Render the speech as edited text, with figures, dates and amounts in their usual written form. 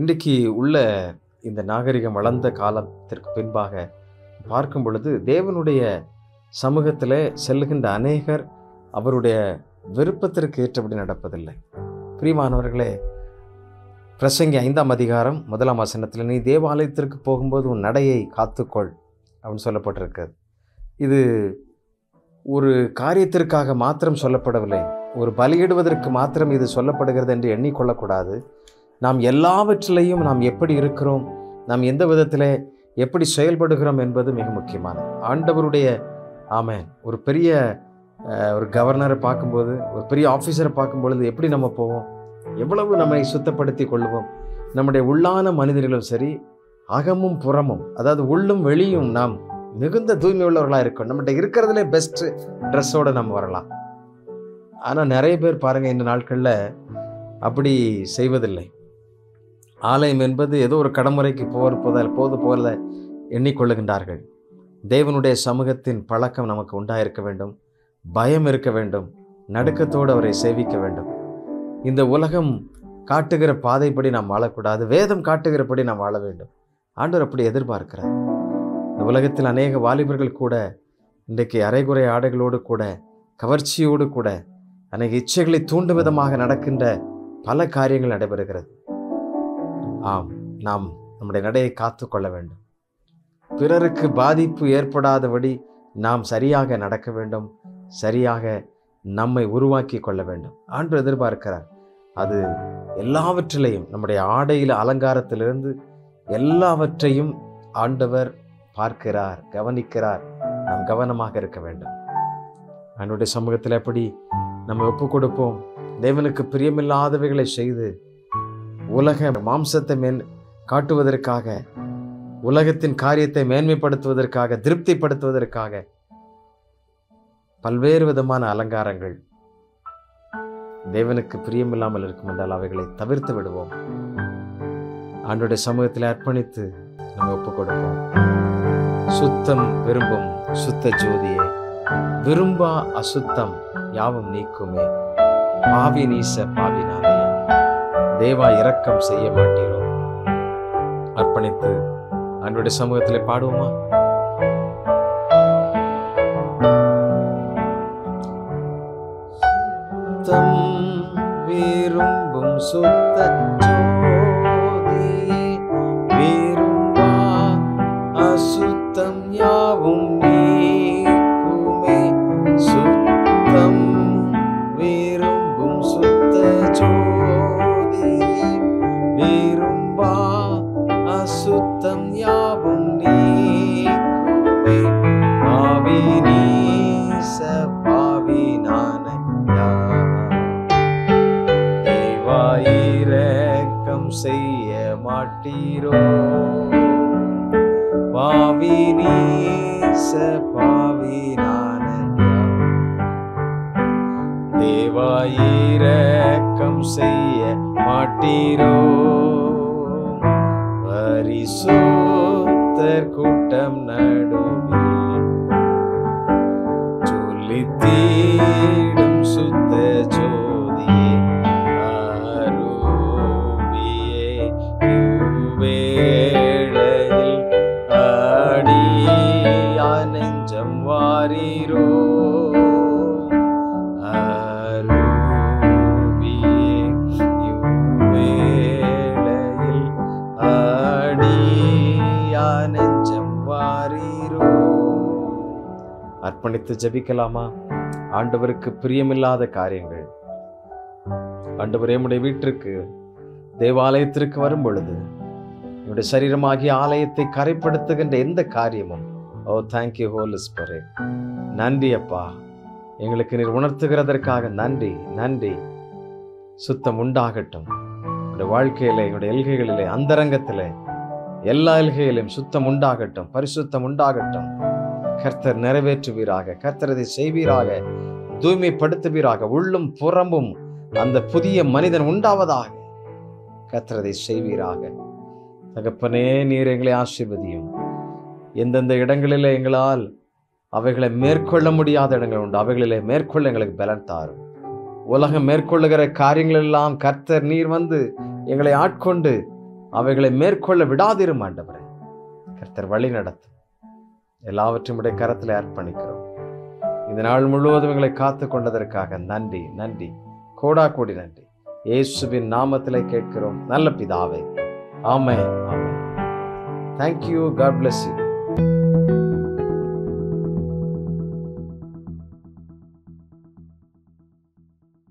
இன்றைக்கு உள்ள இந்த நாகரிகம் வளர்ந்த காலத்திற்கு பின்பாக பார்க்கும் பொழுது தேவனுடைய சமூகத்தில் செல்லுகின்ற அநேகர் அவருடைய விருப்பத்திற்கு ஏற்றபடி நடப்பதில்லை. பிரியமானவர்களே, பிரசங்கி 5ஆம் அதிகாரம் 1ஆம் வசனத்தில், நீ தேவாலயத்திற்கு போகும்போது உன் நடையை காத்துக்கொள் அப்படின்னு சொல்லப்பட்டிருக்கிறது. இது ஒரு காரியத்திற்காக மாத்திரம் சொல்லப்படவில்லை, ஒரு பலியிடுவதற்கு மாத்திரம் இது சொல்லப்படுகிறது என்று எண்ணிக்கொள்ளக்கூடாது. நாம் எல்லாவற்றிலையும் நாம் எப்படி இருக்கிறோம், நாம் எந்த விதத்தில் எப்படி செயல்படுகிறோம் என்பது மிக முக்கியமானது. ஆண்டவருடைய ஒரு பெரிய ஒரு கவர்னரை பார்க்கும்போது, ஒரு பெரிய ஆஃபீஸரை பார்க்கும்பொழுது எப்படி நம்ம போவோம், எவ்வளவு நம்மை சுத்தப்படுத்தி கொள்வோம். நம்முடைய உள்ளான மனிதர்களும் சரி, அகமும் புறமும், அதாவது உள்ளும் வெளியும் நாம் மிகுந்த தூய்மை உள்ளவர்களாக இருக்கோம். நம்மகிட்ட இருக்கிறதுலே பெஸ்ட் ட்ரெஸ்ஸோடு நம்ம வரலாம். ஆனால் நிறைய பேர் பாருங்கள், இந்த நாட்களில் அப்படி செய்வதில்லை. ஆலயம் என்பது ஏதோ ஒரு கடமுறைக்கு போது போல எண்ணிக்கொள்ளுகின்றார்கள். தேவனுடைய சமூகத்தின் பழக்கம் நமக்கு உண்டாயிருக்க வேண்டும், பயம் இருக்க வேண்டும், நடுக்கத்தோடு அவரை சேவிக்க வேண்டும். இந்த உலகம் காட்டுகிற பாதைப்படி நாம் வாழக்கூடாது, வேதம் காட்டுகிறபடி நாம் வாழ வேண்டும். ஆண்டவர் அப்படி எதிர்பார்க்கிறார். இந்த உலகத்தில் அநேக வாலிபர்கள் கூட இன்றைக்கு அரைகுறை ஆடைகளோடு கூட, கவர்ச்சியோடு கூட, அநேக இச்சைகளை தூண்டும் விதமாக நடக்கின்ற பல காரியங்கள் நடைபெறுகிறது. நாம் நம்முடைய நடையை காத்து கொள்ள வேண்டும். பிறருக்கு பாதிப்பு ஏற்படாதபடி நாம் சரியாக நடக்க வேண்டும், சரியாக நம்மை உருவாக்கி கொள்ள வேண்டும். ஆண்டவர் எதிர்பார்க்கிறார். அது எல்லாவற்றிலையும், நம்முடைய ஆடையில் அலங்காரத்திலிருந்து எல்லாவற்றையும் ஆண்டவர் பார்க்கிறார், கவனிக்கிறார். நாம் கவனமாக இருக்க வேண்டும். ஆண்டவருடைய சமூகத்தில் எப்படி நம்ம ஒப்பு கொடுப்போம்? தேவனுக்கு பிரியமில்லாதவைகளை செய்து உலக மாம்சத்தை காட்டுவதற்காக, உலகத்தின் காரியத்தை மேன்மைப்படுத்துவதற்காக, திருப்திப்படுத்துவதற்காக பல்வேறு விதமான அலங்காரங்கள் தேவனுக்கு பிரியமில்லாமல் இருக்கும் என்றால் அவைகளை தவிர்த்து விடுவோம். ஆண்டவருடைய சமூகத்தில் அர்ப்பணித்து நம்ம ஒப்பு கொடுப்போம். சுத்தம் விரும்பும் சுத்த ஜோதியே, விரும்பா அசுத்தம் யாவும் நீக்குமே, பாவி நீச பாவினாலே தேவா இரக்கம் செய்ய மாட்டீரோ. அர்ப்பணித்து ஆண்டவருடைய சமூகத்திலே பாடுவோமா? சுத்தம் விரும்பும் சுத்த ஜோதியே, விரும்பா அசுத்தம் யாவும் நீக்குமே. சுத்தம் விரும்பும் சுத்த ஜோதியே, விரும்பா அசுத்தம் யாவும் நீக்குமே. பாவி நீச பாவி நானையா, தேவா இரக்கம் செய்ய மாட்டீரோ. பாவி நீச பாவி நானையா, தேவா இரக்கம் செய்ய மாட்டீரோ. பரிசுத்தர் கூட்டம் நடுவில் ஜொலித்திடும் சுத்த ஜோதியே, அரூபியே இவ்வேளையில் அடியா நெஞ்சம் வாரீரோ. அர்ப்பணித்து ஜெபிக்கலாமா? ஆண்டவருக்கு பிரியமில்லாத காரியங்கள், ஆண்டவரே, நம்முடைய வீட்டிற்கு தேவாலயத்திற்கு வரும் பொழுது என்னுடைய சரீரமாகிய ஆலயத்தை கரைப்படுத்துகின்ற எந்த காரியமும், தேங்க்யூ ஹோலி ஸ்பிரிட், நன்றி அப்பா, எங்களுக்கு நீர் உணர்த்துகிறதற்காக நன்றி, நன்றி. சுத்தம் உண்டாகட்டும் என்னுடைய வாழ்க்கையிலே, என்னுடைய எல்கைகளிலே, அந்தரங்கத்திலே, எல்லா எல்கையிலும் சுத்தம் உண்டாகட்டும், பரிசுத்தம் உண்டாகட்டும். கர்த்தர் நிறைவேற்றுவீராக, கர்த்தர் இதை செய்வீராக, தூய்மைப்படுத்துவீராக. உள்ளும் புறமும் அந்த புதிய மனிதன் உண்டாவதாக கர்த்தர் இதை செய்வீராக. தகப்பனே, நீர் எங்களை ஆசீர்வதியும். எந்தெந்த இடங்களிலே எங்களால் அவைகளை மேற்கொள்ள முடியாத இடங்கள் உண்டு, அவைகளிலே மேற்கொள்ள எங்களுக்கு பலன் தாரும். உலகம் மேற்கொள்ளுகிற காரியங்கள் எல்லாம் கர்த்தர் நீர் வந்து எங்களை ஆட்கொண்டு அவைகளை மேற்கொள்ள விடாதிரும் ஆண்டவரே. கர்த்தர் வழி நடத்தும். எல்லாவற்றையும் உடைய கரத்தில் அர்ப்பணிக்கிறோம். இந்த நாள் முழுவதும் எங்களை காத்து கொண்டதற்காக நன்றி, நன்றி, கோடா கோடி நன்றி. இயேசுவின் நாமத்திலே கேட்கிறோம் நல்ல பிதாவே. ஆமென், ஆமென். Thank you. God bless you.